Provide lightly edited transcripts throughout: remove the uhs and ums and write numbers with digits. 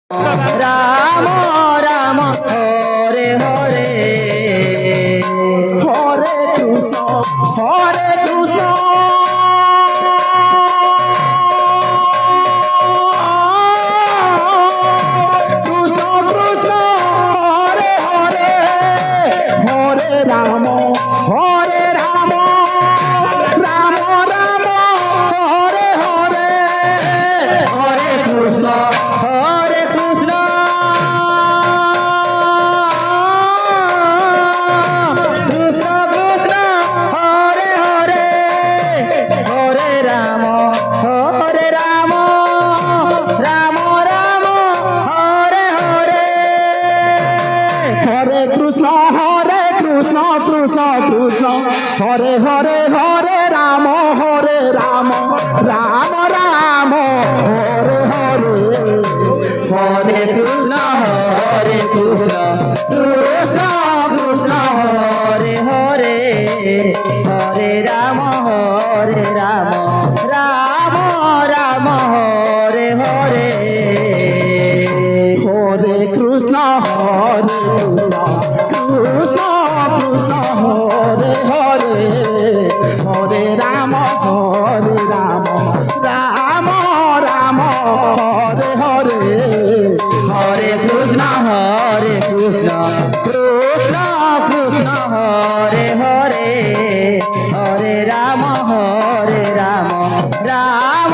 Ram Ram Hare Hare Hare Krishna Hare Krishna Krishna Krishna Hare Hare Hare Ram Hare Ram Ram Ram Hare Hare Hare Krishna Hare Krishna Krishna Krishna Hare Hare Hare Ram Ram Ram Hare Hare Hare Krishna Krishna Krishna Hare Hare Hare Ram Ram Ram Hare Hare Hare Krishna Krishna Krishna Hare Hare Hare Ram Ram Ram Hare Hare Hare Krishna Krishna Krishna Krishna Hare Hare Hare Ram Ram Ram Hare Hare Hare Krishna Krishna Krishna Hare Hare Hare Ram Ram Ram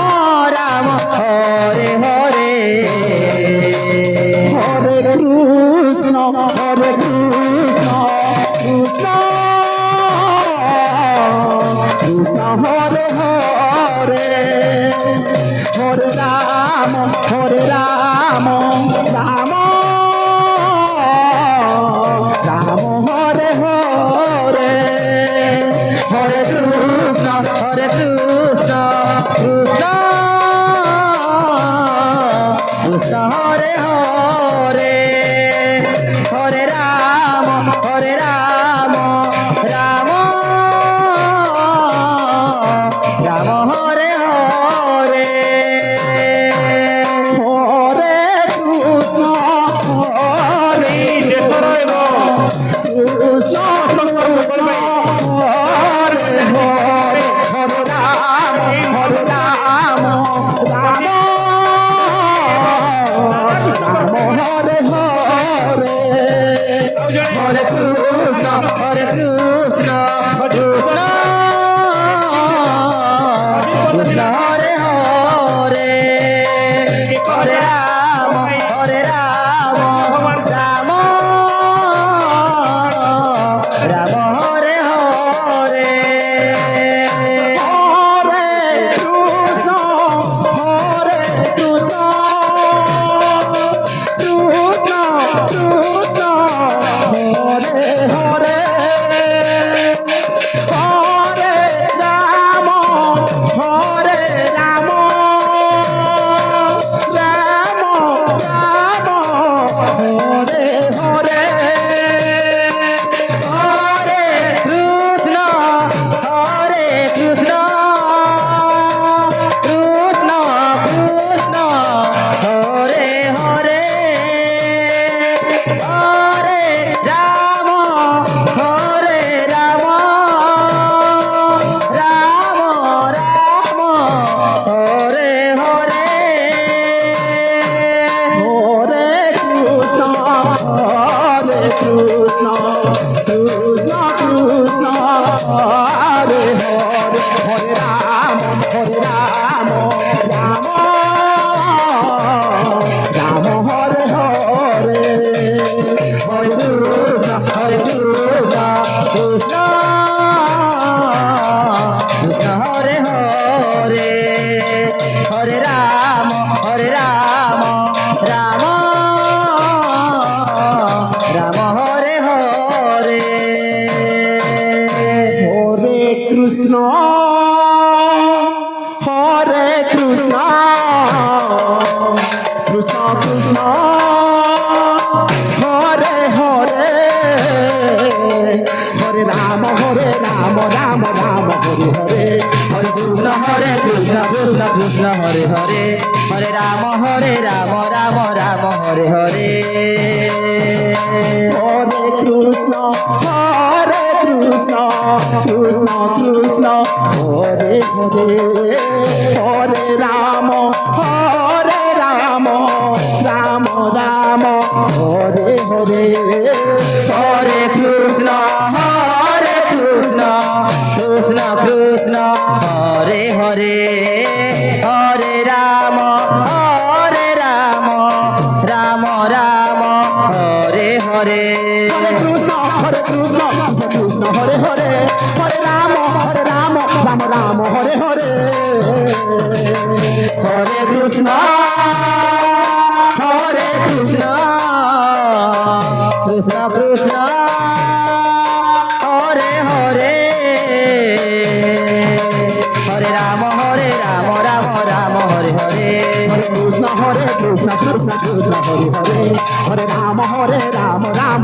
Hare Hare Hare Krishna Krishna Krishna Hare Hare Hare Ram Ram Ram Hare Hare Hare Krishna Krishna Krishna Hare Hare Hare Ram Ram Hare Hare Hare Krishna Hare Krishna Hare Hare Hare Ram Ram Hare Hare Hare Krishna Krishna Krishna Hare Hare Hare Ram Ram Ram Hare Hare Hare Krishna Krishna Krishna Krishna Hare Hare Hare Ram Ram Ram Hare Hare Hare Krishna Krishna Krishna Krishna Hare Hare Hare Ram Ram Ram Hare Hare Hare Krishna Krishna Krishna Krishna Hare Hare Hare Ram Ram Ram Hare Hare Hare Krishna Krishna Krishna Hare Hare Hare Ram Ram Ram Hare Hare Hare Krishna Krishna Krishna Hare Hare Hare Ram Ram Hare Hare Hare Krishna Krishna Krishna Hare Hare Hare Ram Ram Ram Hare Hare Hare Krishna, Krishna Krishna, Hare Hare, Hare Rama, Rama Rama, Hare Hare, Hare Krishna Krishna Krishna Hare Hare Hare Ram Ram Ram Hare Hare Hare Krishna, Krishna Krishna, Hare Hare, Hare Rama, Rama Rama, Hare Hare. Hare Krishna Krishna Krishna Hare Hare Hare Ram Ram Hare Hare Hare Krishna, Krishna Krishna, Hare Hare, Hare Rama, Rama Hare Hare, Hare Krishna, Krishna Krishna Hare Hare Hare Ram Ram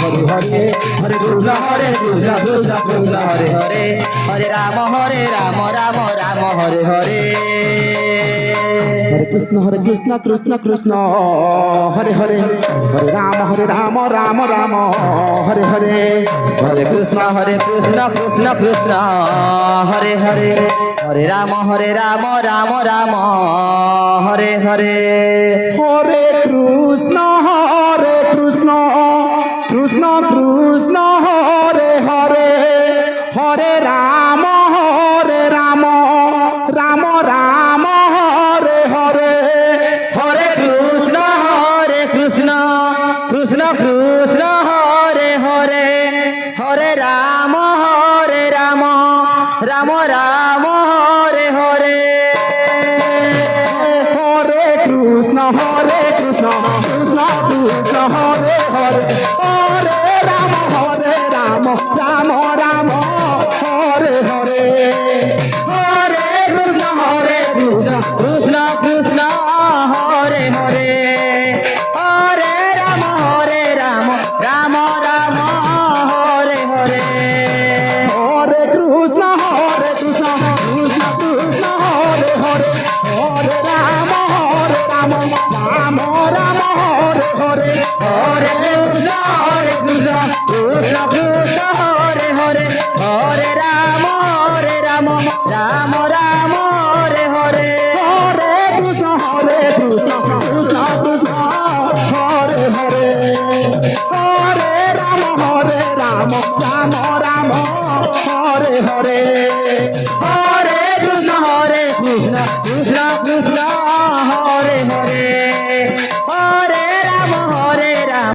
Hare Hare Hare Krishna, Krishna Krishna, Hare Hare, Hare Rama, Rama Hare Hare, Hare Krishna Krishna Krishna Hare Hare Hare Ram Ram Hare Hare Hare Krishna, Krishna Krishna, Hare Hare, Hare Rama, Rama Hare Hare. Hare Krishna Krishna Krishna Hare Hare Hare Ram Ram Ram Hare Hare Hare Krishna, Krishna Krishna, Hare Hare, Hare Rama, Rama Hare Hare, Hare Krishna, Krishna. Krishna Krishna Hare Hare Hare Ram Ram Hare Hare Hare Krishna, Krishna Krishna, Hare Hare, Hare Rama, Rama Hare Hare, Hare Krishna Krishna Krishna Hare Hare Hare Ram Ram Hare Hare Hare Krishna, Krishna Krishna, Hare Hare, Hare Rama, Rama Hare Hare.